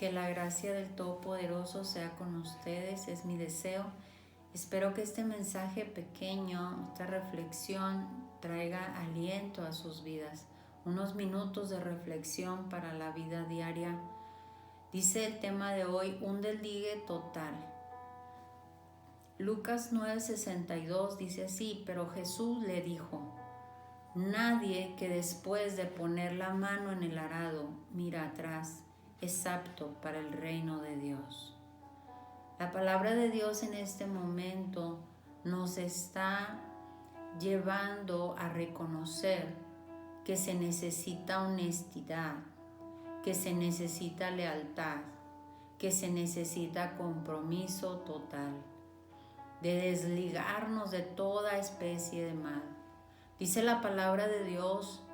Que la gracia del Todopoderoso sea con ustedes, es mi deseo. Espero que este mensaje pequeño, esta reflexión, traiga aliento a sus vidas. Unos minutos de reflexión para la vida diaria. Dice el tema de hoy, un desligue total. Lucas 9:62 dice así, pero Jesús le dijo: nadie que después de poner la mano en el arado mira atrás es apto para el reino de Dios. La palabra de Dios en este momento nos está llevando a reconocer que se necesita honestidad, que se necesita lealtad, que se necesita compromiso total, de desligarnos de toda especie de mal. Dice la palabra de Dios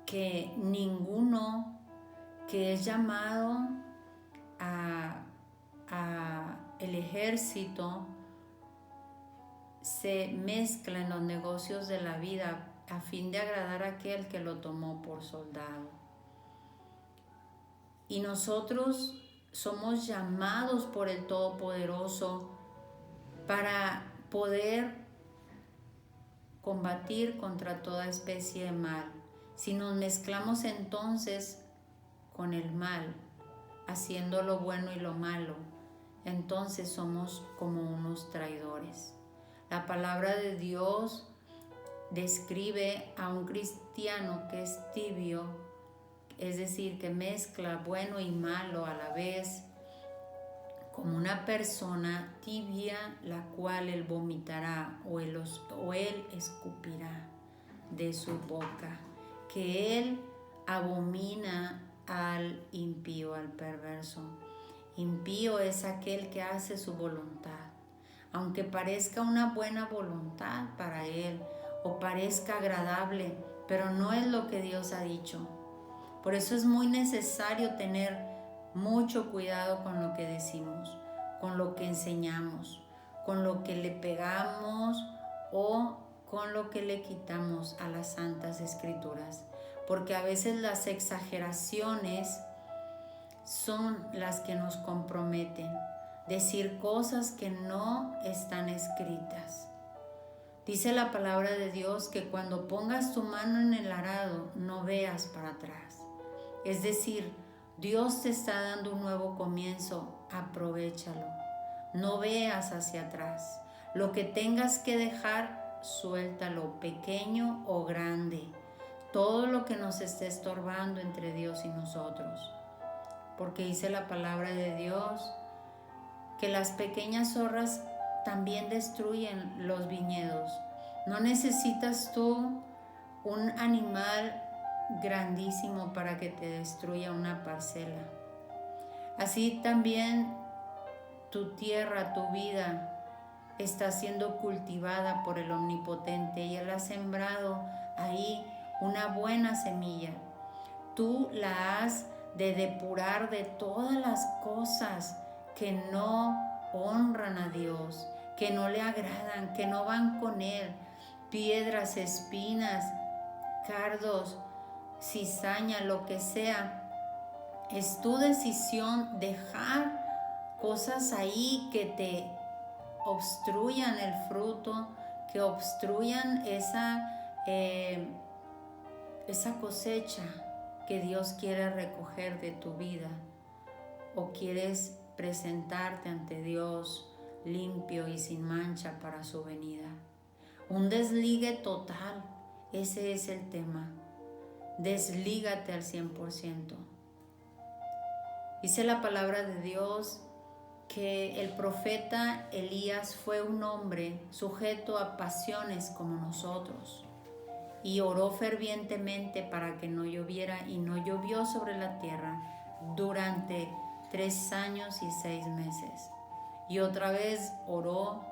que ninguno que es llamado a el ejército se mezcla en los negocios de la vida a fin de agradar a aquel que lo tomó por soldado. Y nosotros somos llamados por el Todopoderoso para poder combatir contra toda especie de mal. Si nos mezclamos entonces con el mal, haciendo lo bueno y lo malo, entonces somos como unos traidores. La palabra de Dios describe a un cristiano que es tibio, es decir, que mezcla bueno y malo a la vez, como una persona tibia, la cual él vomitará o él escupirá de su boca, que él abomina al impío, al perverso. Impío es aquel que hace su voluntad, aunque parezca una buena voluntad para él o parezca agradable, pero no es lo que Dios ha dicho. Por eso es muy necesario tener mucho cuidado con lo que decimos, con lo que enseñamos, con lo que le pegamos o con lo que le quitamos a las santas escrituras, porque a veces las exageraciones son las que nos comprometen, decir cosas que no están escritas. Dice la palabra de Dios que cuando pongas tu mano en el arado no veas para atrás. Es decir, Dios te está dando un nuevo comienzo, aprovéchalo. No veas hacia atrás. Lo que tengas que dejar, suéltalo, pequeño o grande. Todo lo que nos esté estorbando entre Dios y nosotros. Porque dice la palabra de Dios que las pequeñas zorras también destruyen los viñedos. No necesitas tú un animal grandísimo para que te destruya una parcela. Así también tu tierra, tu vida, está siendo cultivada por el Omnipotente y Él ha sembrado ahí una buena semilla. Tú la has de depurar de todas las cosas que no honran a Dios, que no le agradan, que no van con Él. Piedras, espinas, cardos, cizaña, lo que sea. Es tu decisión dejar cosas ahí que te obstruyan el fruto, que obstruyan esa cosecha que Dios quiere recoger de tu vida, o quieres presentarte ante Dios limpio y sin mancha para su venida. Un desligue total, ese es el tema. Deslígate al 100%. Dice la palabra de Dios que el profeta Elías fue un hombre sujeto a pasiones como nosotros y oró fervientemente para que no lloviera, y no llovió sobre la tierra durante 3 años y 6 meses. Y otra vez oró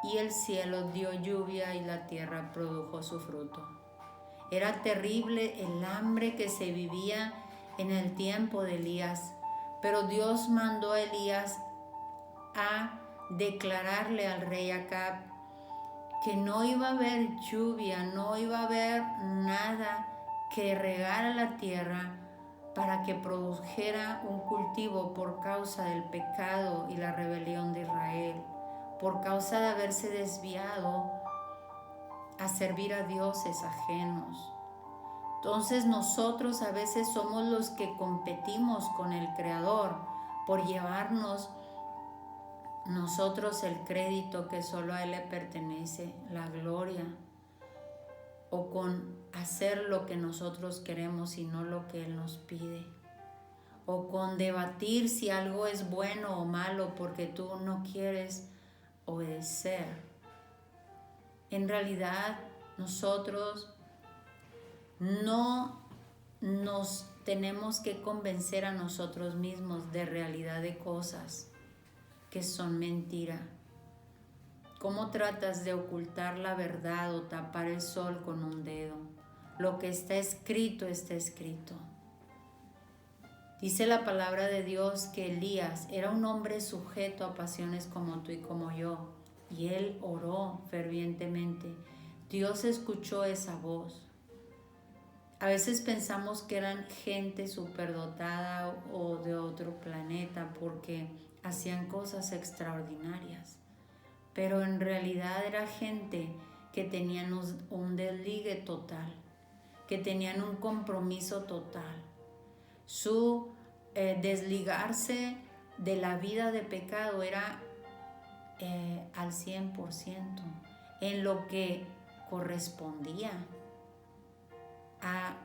y el cielo dio lluvia y la tierra produjo su fruto. Era terrible el hambre que se vivía en el tiempo de Elías, pero Dios mandó a Elías a declararle al rey Acab que no iba a haber lluvia, no iba a haber nada que regara la tierra para que produjera un cultivo por causa del pecado y la rebelión de Israel, por causa de haberse desviado a servir a dioses ajenos. Entonces nosotros a veces somos los que competimos con el Creador por llevarnos nosotros el crédito que solo a Él le pertenece, la gloria, o con hacer lo que nosotros queremos y no lo que Él nos pide, o con debatir si algo es bueno o malo porque tú no quieres obedecer. En realidad nosotros no nos tenemos que convencer a nosotros mismos de realidad de cosas que son mentira. ¿Cómo tratas de ocultar la verdad o tapar el sol con un dedo? Lo que está escrito, está escrito. Dice la palabra de Dios que Elías era un hombre sujeto a pasiones como tú y como yo, y él oró fervientemente. Dios escuchó esa voz. A veces pensamos que eran gente superdotada o de otro planeta porque hacían cosas extraordinarias. Pero en realidad era gente que tenían un desligue total, que tenían un compromiso total. Su desligarse de la vida de pecado era al 100% en lo que correspondía a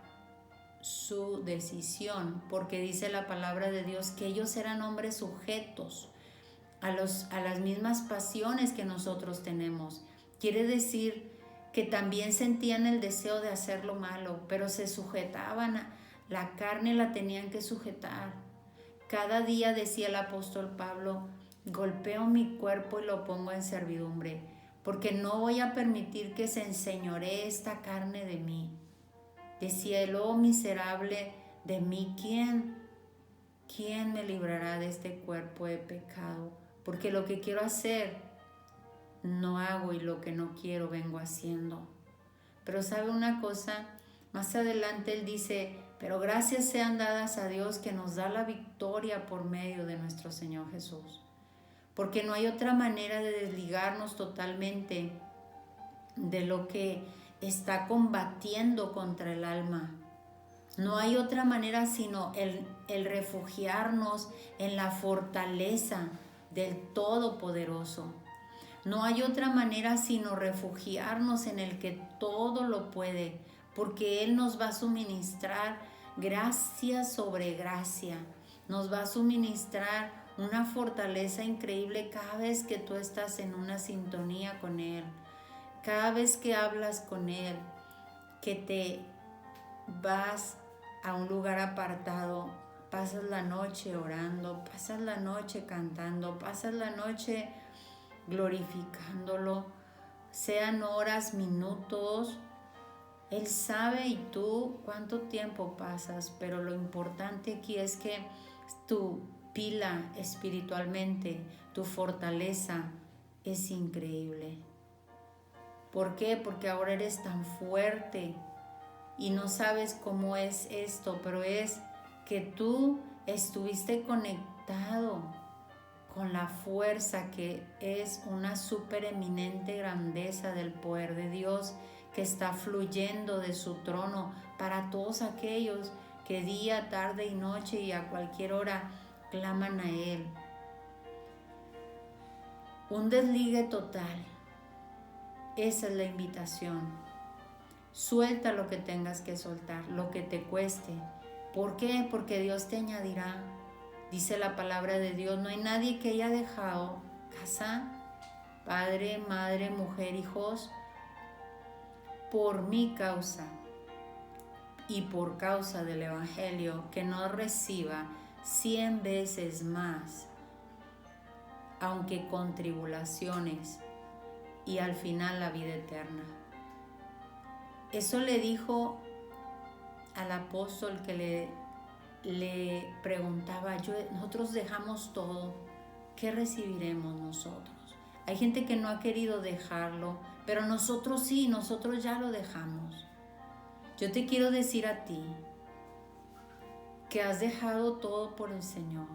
su decisión, porque dice la palabra de Dios que ellos eran hombres sujetos a las mismas pasiones que nosotros tenemos. Quiere decir que también sentían el deseo de hacer lo malo, pero se sujetaban, la carne la tenían que sujetar. Cada día, decía el apóstol Pablo, golpeo mi cuerpo y lo pongo en servidumbre, porque no voy a permitir que se enseñoree esta carne de mí. Decía él, oh miserable de mí, ¿quién me librará de este cuerpo de pecado? Porque lo que quiero hacer no hago y lo que no quiero vengo haciendo. Pero ¿sabe una cosa? Más adelante él dice, pero gracias sean dadas a Dios que nos da la victoria por medio de nuestro Señor Jesús. Porque no hay otra manera de desligarnos totalmente de lo que está combatiendo contra el alma. No hay otra manera sino el refugiarnos en la fortaleza del Todopoderoso. No hay otra manera sino refugiarnos en el que todo lo puede, porque Él nos va a suministrar gracia sobre gracia. Nos va a suministrar una fortaleza increíble cada vez que tú estás en una sintonía con Él. Cada vez que hablas con Él, que te vas a un lugar apartado, pasas la noche orando, pasas la noche cantando, pasas la noche glorificándolo, sean horas, minutos, Él sabe y tú cuánto tiempo pasas, pero lo importante aquí es que tu pila espiritualmente, tu fortaleza es increíble. ¿Por qué? Porque ahora eres tan fuerte y no sabes cómo es esto, pero es que tú estuviste conectado con la fuerza que es una supereminente grandeza del poder de Dios que está fluyendo de su trono para todos aquellos que día, tarde y noche y a cualquier hora claman a Él. Un desligue total. Esa es la invitación. Suelta lo que tengas que soltar, lo que te cueste. ¿Por qué? Porque Dios te añadirá. Dice la palabra de Dios, no hay nadie que haya dejado casa, padre, madre, mujer, hijos, por mi causa y por causa del Evangelio, que no reciba 100 veces más, aunque con tribulaciones, y al final la vida eterna. Eso le dijo al apóstol que le preguntaba, nosotros dejamos todo, ¿qué recibiremos nosotros? Hay gente que no ha querido dejarlo, pero nosotros sí, nosotros ya lo dejamos. Yo te quiero decir a ti que has dejado todo por el Señor.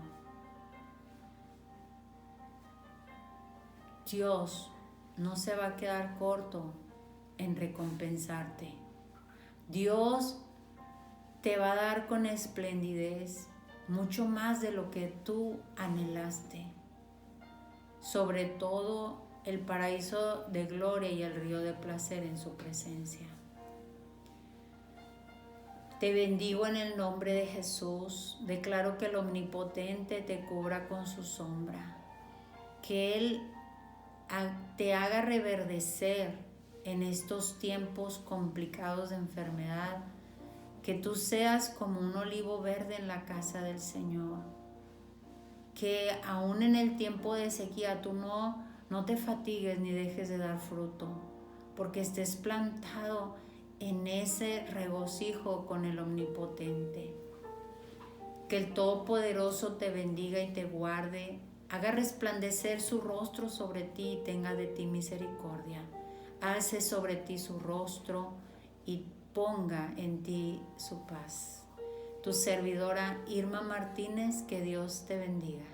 Dios no se va a quedar corto en recompensarte. Dios te va a dar con esplendidez mucho más de lo que tú anhelaste. Sobre todo el paraíso de gloria y el río de placer en su presencia. Te bendigo en el nombre de Jesús. Declaro que el Omnipotente te cubra con su sombra. Que Él te haga reverdecer en estos tiempos complicados de enfermedad. Que tú seas como un olivo verde en la casa del Señor. Que aún en el tiempo de sequía tú no te fatigues ni dejes de dar fruto, porque estés plantado en ese regocijo con el Omnipotente. Que el Todopoderoso te bendiga y te guarde, haga resplandecer su rostro sobre ti y tenga de ti misericordia. Alce sobre ti su rostro y ponga en ti su paz. Tu servidora Irma Martínez, que Dios te bendiga.